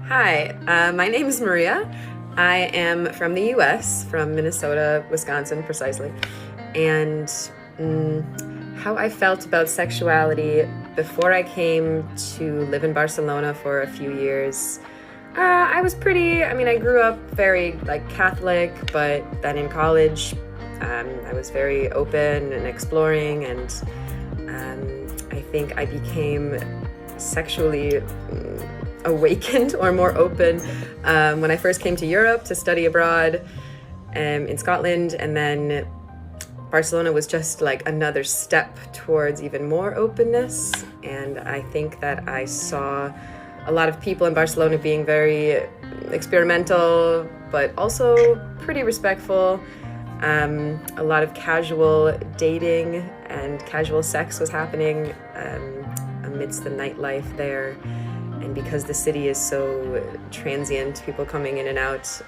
Hi, my name is Maria. I am from the US, from Minnesota, Wisconsin precisely. And how I felt about sexuality before I came to live in Barcelona for a few years. I grew up very Catholic, but then in college, I was very open and exploring, and I think I became sexually awakened or more open when I first came to Europe to study abroad in Scotland, and then Barcelona was just like another step towards even more openness. And I think that I saw a lot of people in Barcelona being very experimental, but also pretty respectful. A lot of casual dating and casual sex was happening amidst the nightlife there. And because the city is so transient, people coming in and out,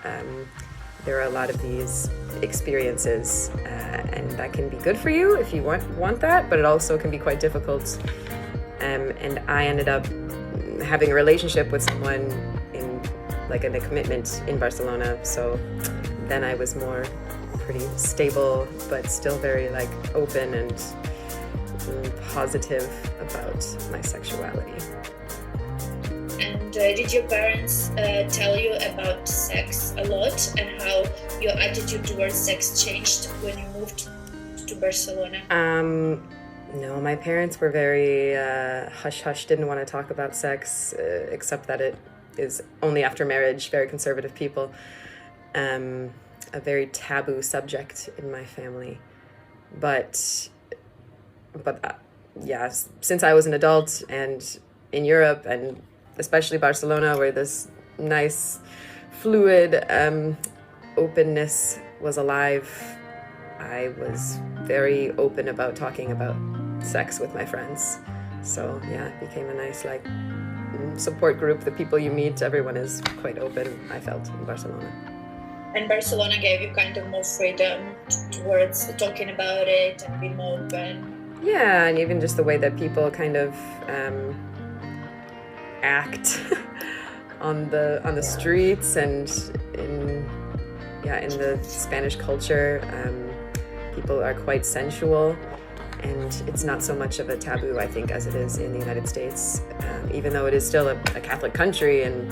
there are a lot of these experiences, and that can be good for you if you want that, but it also can be quite difficult. And I ended up having a relationship with someone in a commitment in Barcelona. So then I was more pretty stable, but still very open and positive about my sexuality. And did your parents tell you about sex a lot, and how your attitude towards sex changed when you moved to Barcelona? No, my parents were very hush-hush, didn't want to talk about sex, except that it is only after marriage, very conservative people. A very taboo subject in my family. But since I was an adult and in Europe, and especially Barcelona, where this nice, fluid openness was alive, I was very open about talking about sex with my friends. So yeah, it became a nice support group. The people you meet, everyone is quite open, I felt, in Barcelona. And Barcelona gave you kind of more freedom towards talking about it and being more open. Yeah, and even just the way that people kind of act on the streets and in the Spanish culture. People are quite sensual, and it's not so much of a taboo, I think, as it is in the United States, even though it is still a Catholic country and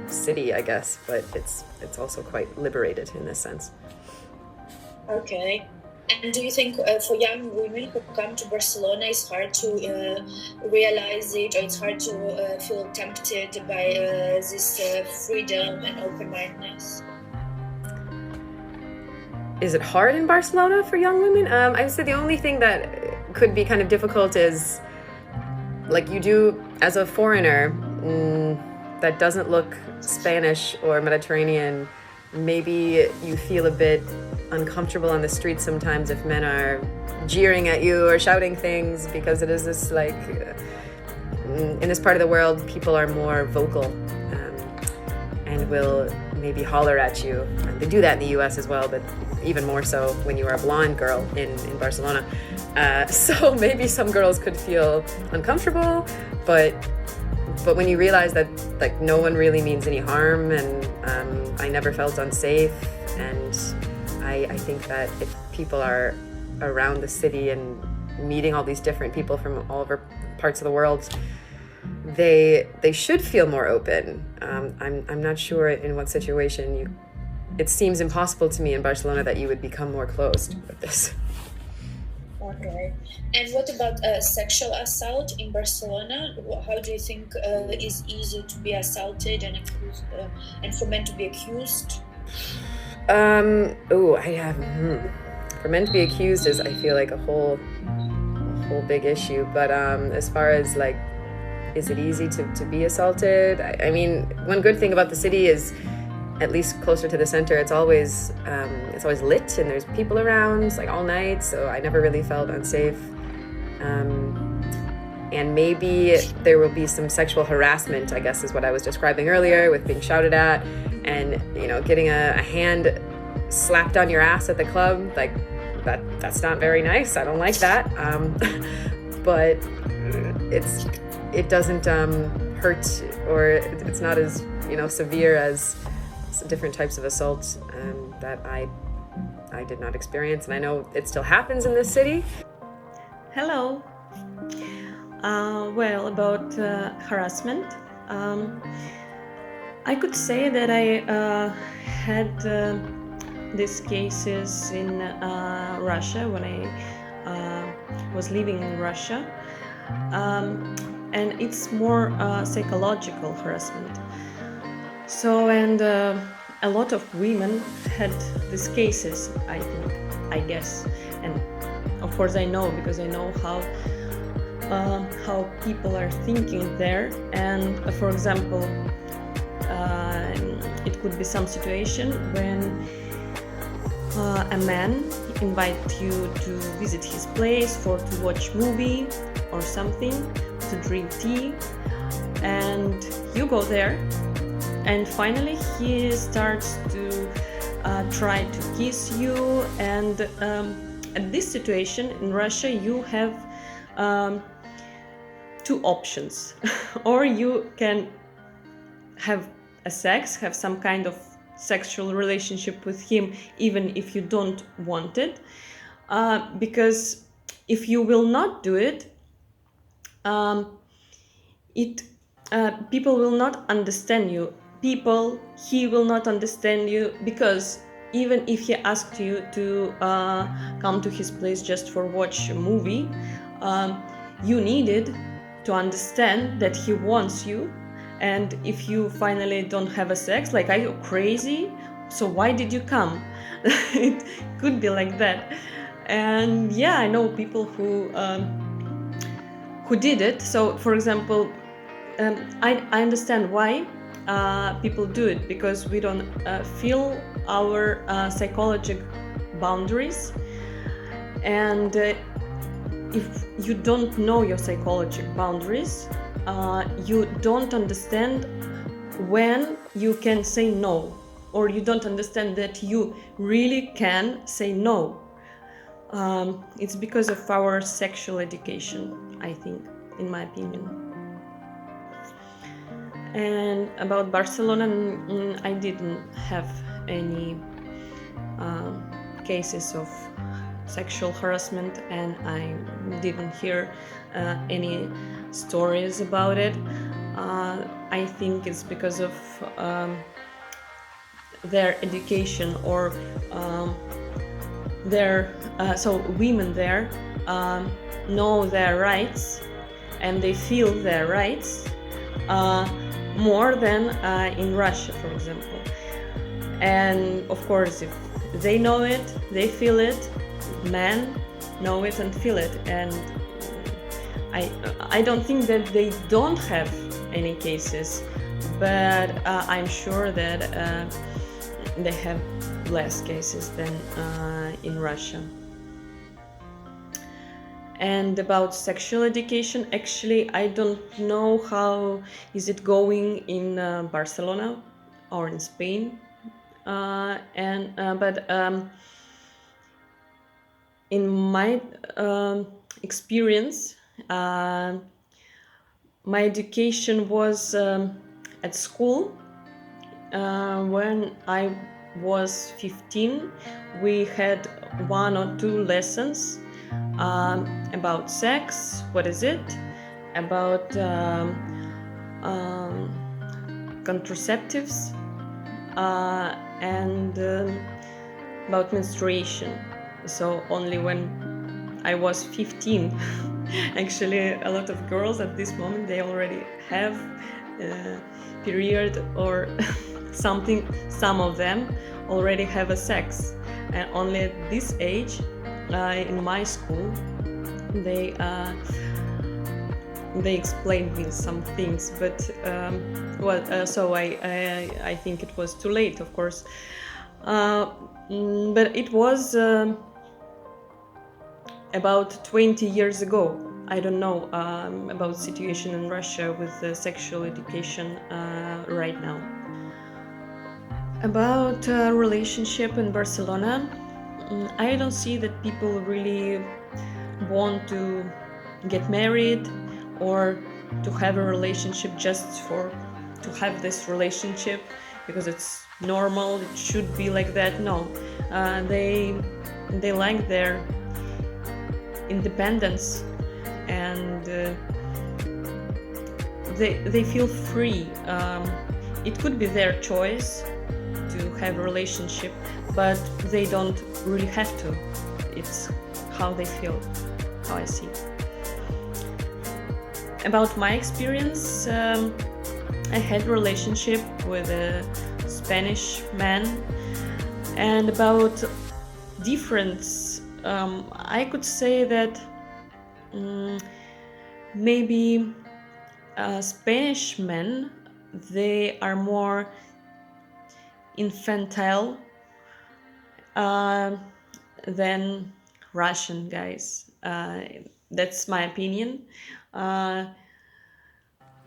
city, I guess, but it's also quite liberated in this sense. Okay. And do you think for young women who come to Barcelona, it's hard to realize it, or it's hard to feel tempted by this freedom and open-mindedness? Is it hard in Barcelona for young women? I would say the only thing that could be kind of difficult is, you do, as a foreigner that doesn't look Spanish or Mediterranean, maybe you feel a bit uncomfortable on the street sometimes if men are jeering at you or shouting things, because it is this in this part of the world, people are more vocal and will maybe holler at you. They do that in the US as well, but even more so when you are a blonde girl in Barcelona. So maybe some girls could feel uncomfortable, but when you realize that no one really means any harm, and I never felt unsafe, and I think that if people are around the city and meeting all these different people from all over parts of the world, they should feel more open. I'm not sure in what situation it seems impossible to me in Barcelona that you would become more closed with this. Okay. And what about sexual assault in Barcelona? How do you think it is easy to be assaulted and accused, and for men to be accused? For men to be accused is, I feel, a whole big issue. But as far as is it easy to be assaulted? I mean, one good thing about the city is, at least closer to the center, it's always lit and there's people around all night, so I never really felt unsafe. And maybe there will be some sexual harassment, I guess is what I was describing earlier, with being shouted at and getting a hand slapped on your ass at the club. That's not very nice. I don't like that. But it doesn't hurt, or it's not as severe as different types of assault that I did not experience, and I know it still happens in this city. Hello. Well, about harassment, I could say that I had these cases in Russia when I was living in Russia, and it's more psychological harassment. So, and a lot of women had these cases, I guess, and of course I know, because I know how people are thinking there. And for example, it could be some situation when a man invites you to visit his place to watch movie or something, to drink tea, and you go there, and finally he starts to try to kiss you. And at this situation in Russia, you have two options. Or you can have some kind of sexual relationship with him, even if you don't want it, because if you will not do it, people will not understand you. He will not understand you, because even if he asked you to come to his place just for watch a movie, you needed to understand that he wants you. And if you finally don't have a sex, like, are you crazy? So why did you come? It could be like that. And yeah, I know people who did it. So for example, I understand why people do it, because we don't feel our psychological boundaries. And if you don't know your psychological boundaries, you don't understand when you can say no, or you don't understand that you really can say no. It's because of our sexual education, I think, in my opinion. And about Barcelona, I didn't have any cases of sexual harassment, and I didn't hear any stories about it. I think it's because of their education, or so women there know their rights, and they feel their rights more than in Russia, for example. And of course, if they know it, they feel it, men know it and feel it. And I don't think that they don't have any cases, but I'm sure that they have less cases than in Russia. And about sexual education, actually, I don't know how is it going in Barcelona or in Spain. But in my experience, my education was at school. When I was 15, we had 1 or 2 lessons about sex, what is it, about contraceptives, and about menstruation. So only when I was 15, actually a lot of girls at this moment, they already have period or something. Some of them already have a sex, and only at this age in my school they explained me some things, but so I think it was too late, of course, but it was about 20 years ago. I don't know about situation in Russia with sexual education right now. About relationship in Barcelona, I don't see that people really want to get married or to have a relationship just for to have this relationship because it's normal, it should be like that. No, they like their independence, and they feel free. It could be their choice to have a relationship, but they don't really have to. It's how they feel, how I see. About my experience, I had a relationship with a Spanish man, and about difference, I could say that maybe Spanish men, they are more infantile than Russian guys. That's my opinion.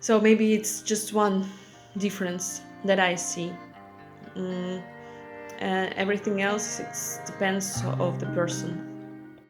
So maybe it's just one difference that I see. Everything else, it depends of the person.